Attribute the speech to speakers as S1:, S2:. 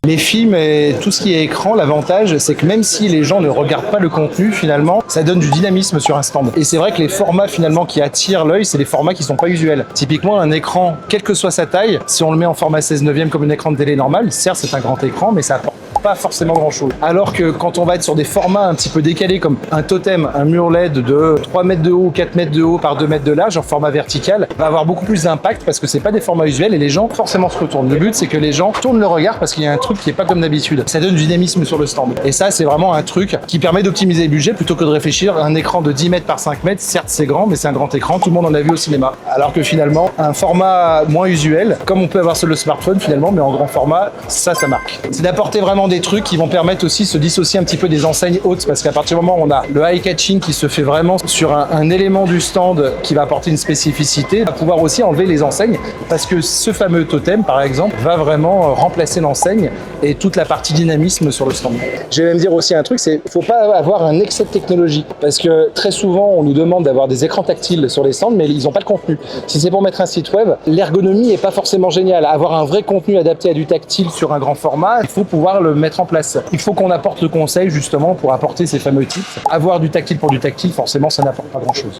S1: Les films et tout ce qui est écran, l'avantage, c'est que même si les gens ne regardent pas le contenu, finalement, ça donne du dynamisme sur un stand. Et c'est vrai que les formats, finalement, qui attirent l'œil, c'est les formats qui sont pas usuels. Typiquement, un écran, quelle que soit sa taille, si on le met en format 16/9 comme un écran de télé normal, certes, c'est un grand écran, mais ça apporte pas forcément grand chose. Alors que quand on va être sur des formats un petit peu décalés comme un totem, un mur LED de 3 mètres de haut, 4 mètres de haut par 2 mètres de large en format vertical, va avoir beaucoup plus d'impact parce que c'est pas des formats usuels et les gens forcément se retournent. Le but c'est que les gens tournent le regard parce qu'il y a un truc qui est pas comme d'habitude. Ça donne du dynamisme sur le stand. Et ça c'est vraiment un truc qui permet d'optimiser le budget plutôt que de réfléchir à un écran de 10 mètres par 5 mètres. Certes c'est grand mais c'est un grand écran, tout le monde en a vu au cinéma. Alors que finalement un format moins usuel, comme on peut avoir sur le smartphone finalement, mais en grand format, ça marque. C'est d'apporter vraiment des trucs qui vont permettre aussi de se dissocier un petit peu des enseignes hautes parce qu'à partir du moment où on a le eye-catching qui se fait vraiment sur un élément du stand qui va apporter une spécificité, on va pouvoir aussi enlever les enseignes parce que ce fameux totem par exemple va vraiment remplacer l'enseigne et toute la partie dynamisme sur le stand. Je vais même dire aussi un truc, c'est faut pas avoir un excès de technologie parce que très souvent on nous demande d'avoir des écrans tactiles sur les stands mais ils n'ont pas le contenu. Si c'est pour mettre un site web, l'ergonomie est pas forcément géniale. Avoir un vrai contenu adapté à du tactile sur un grand format, il faut pouvoir le mettre en place. Il faut qu'on apporte le conseil justement pour apporter ces fameux tips. Avoir du tactile pour du tactile, forcément, ça n'apporte pas grand-chose.